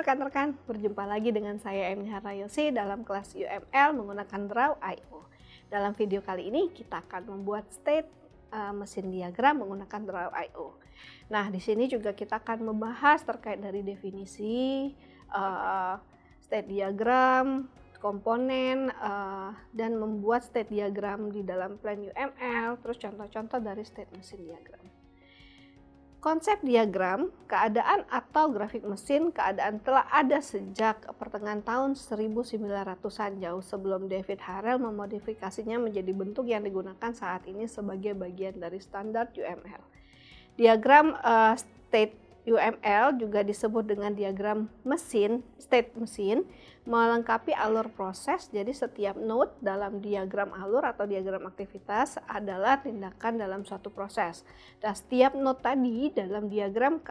rekan-rekan, berjumpa lagi dengan saya Emi Harayosi dalam kelas UML menggunakan Draw.io. Dalam video kali ini kita akan membuat state mesin diagram menggunakan Draw.io. Nah, di sini juga kita akan membahas terkait dari definisi state diagram, komponen, dan membuat state diagram di dalam plan UML, terus contoh-contoh dari state mesin diagram. Konsep diagram, keadaan atau grafik mesin, keadaan telah ada sejak pertengahan tahun 1900-an, jauh sebelum David Harel memodifikasinya menjadi bentuk yang digunakan saat ini sebagai bagian dari standar UML. Diagram state UML juga disebut dengan diagram mesin, state mesin, melengkapi alur proses. Jadi setiap node dalam diagram alur atau diagram aktivitas adalah tindakan dalam suatu proses. Dan setiap node tadi dalam diagram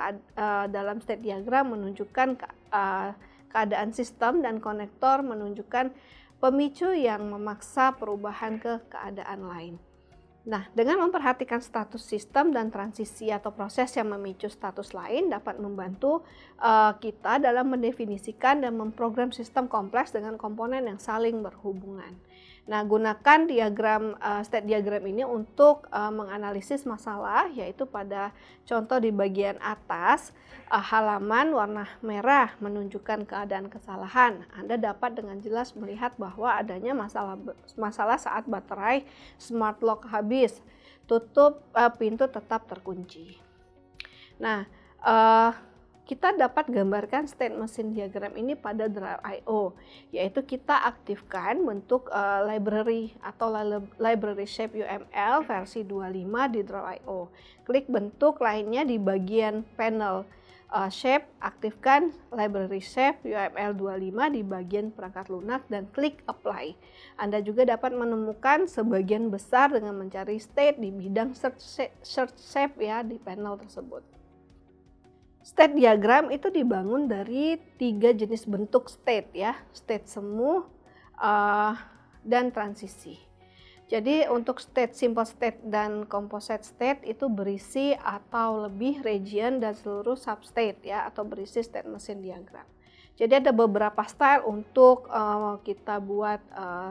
dalam state diagram menunjukkan keadaan sistem, dan konektor menunjukkan pemicu yang memaksa perubahan ke keadaan lain. Nah, dengan memperhatikan status sistem dan transisi atau proses yang memicu status lain dapat membantu kita dalam mendefinisikan dan memprogram sistem kompleks dengan komponen yang saling berhubungan. Nah, gunakan diagram state diagram ini untuk menganalisis masalah, yaitu pada contoh di bagian atas halaman warna merah menunjukkan keadaan kesalahan. Anda dapat dengan jelas melihat bahwa adanya masalah saat baterai smart lock habis. Tutup pintu tetap terkunci. Nah, kita dapat gambarkan state mesin diagram ini pada Draw.io, yaitu kita aktifkan bentuk library atau library shape UML versi 25 di Draw.io. Klik bentuk lainnya di bagian panel shape, aktifkan library shape UML 25 di bagian perangkat lunak dan klik apply. Anda juga dapat menemukan sebagian besar dengan mencari state di bidang search shape ya di panel tersebut. State diagram itu dibangun dari 3 jenis bentuk state ya, state semu dan transisi. Jadi untuk state, simple state dan composite state itu berisi atau lebih region dan seluruh substate ya, atau berisi state mesin diagram. Jadi ada beberapa style untuk kita buat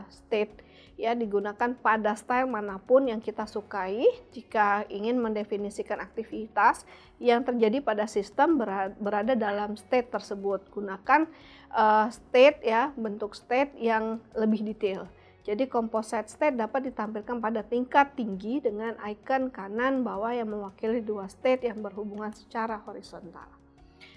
state ya, digunakan pada style manapun yang kita sukai jika ingin mendefinisikan aktivitas yang terjadi pada sistem berada dalam state tersebut. Gunakan state ya, bentuk state yang lebih detail. Jadi composite state dapat ditampilkan pada tingkat tinggi dengan icon kanan bawah yang mewakili 2 state yang berhubungan secara horizontal.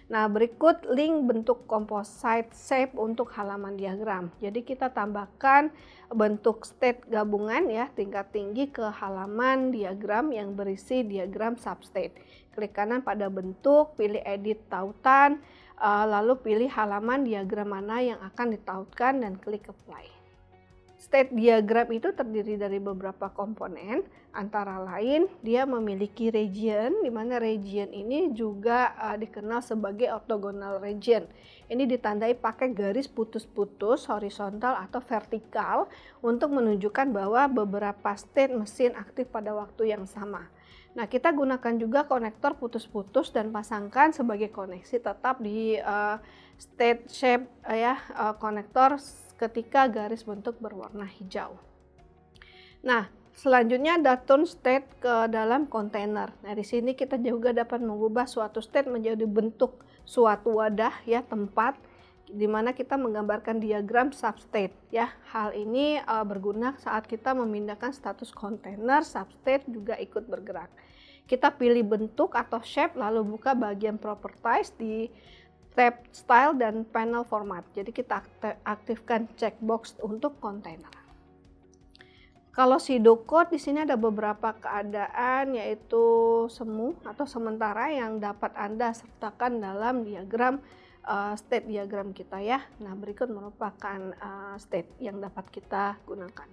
Nah, berikut link bentuk composite shape untuk halaman diagram. Jadi kita tambahkan bentuk state gabungan ya, tingkat tinggi ke halaman diagram yang berisi diagram substate. Klik kanan pada bentuk, pilih edit tautan, lalu pilih halaman diagram mana yang akan ditautkan dan klik apply. State diagram itu terdiri dari beberapa komponen, antara lain dia memiliki region, di mana region ini juga dikenal sebagai orthogonal region. Ini ditandai pakai garis putus-putus horizontal atau vertikal untuk menunjukkan bahwa beberapa state mesin aktif pada waktu yang sama. Nah, kita gunakan juga konektor putus-putus dan pasangkan sebagai koneksi tetap di state shape konektor ketika garis bentuk berwarna hijau. Nah, selanjutnya ada turn state ke dalam kontainer. Nah, di sini kita juga dapat mengubah suatu state menjadi bentuk suatu wadah ya, tempat di mana kita menggambarkan diagram substate ya. Hal ini berguna saat kita memindahkan status kontainer, substate juga ikut bergerak. Kita pilih bentuk atau shape lalu buka bagian properties di tab style dan panel format. Jadi kita aktifkan checkbox untuk kontainer. Kalau pseudocode di sini ada beberapa keadaan, yaitu semu atau sementara yang dapat Anda sertakan dalam diagram state diagram kita ya. Nah, berikut merupakan state yang dapat kita gunakan.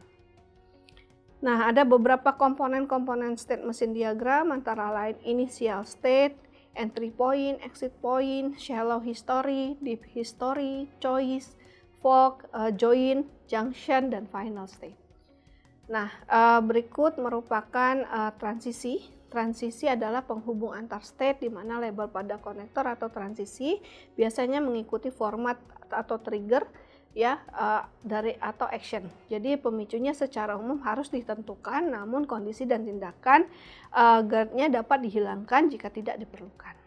Nah, ada beberapa komponen-komponen state mesin diagram, antara lain initial state, entry point, exit point, shallow history, deep history, choice, fork, join, junction, dan final state. Nah, berikut merupakan transisi. Transisi adalah penghubung antar state di mana label pada konektor atau transisi biasanya mengikuti format atau trigger ya dari atau action. Jadi pemicunya secara umum harus ditentukan, namun kondisi dan tindakan guardnya dapat dihilangkan jika tidak diperlukan.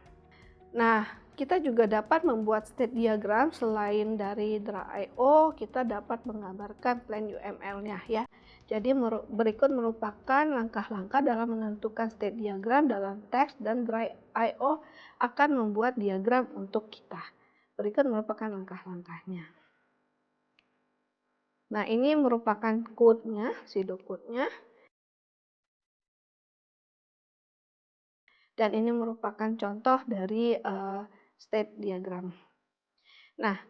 Nah, kita juga dapat membuat state diagram. Selain dari Draw.io, kita dapat menggambarkan plan UML-nya ya. Jadi berikut merupakan langkah-langkah dalam menentukan state diagram dalam teks, dan Draw.io akan membuat diagram untuk kita. Berikut merupakan langkah-langkahnya. Nah, ini merupakan code-nya, pseudocode-nya. Dan ini merupakan contoh dari state diagram. Nah,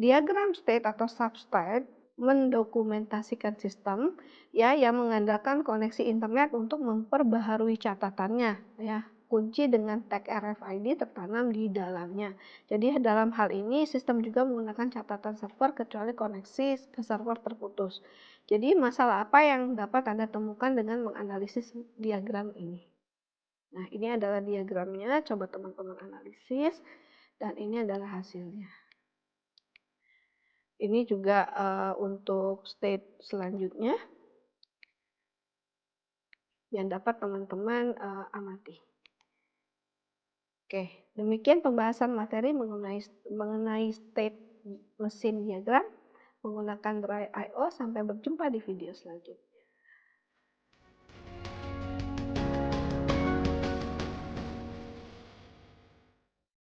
diagram state atau substate mendokumentasikan sistem ya yang mengandalkan koneksi internet untuk memperbaharui catatannya ya. Kunci dengan tag RFID tertanam di dalamnya. Jadi dalam hal ini sistem juga menggunakan catatan server kecuali koneksi ke server terputus. Jadi masalah apa yang dapat Anda temukan dengan menganalisis diagram ini? Nah, ini adalah diagramnya, coba teman-teman analisis, dan ini adalah hasilnya. Ini juga untuk state selanjutnya yang dapat teman-teman amati. Oke, demikian pembahasan materi mengenai state mesin diagram menggunakan Draw.io. Sampai berjumpa di video selanjutnya.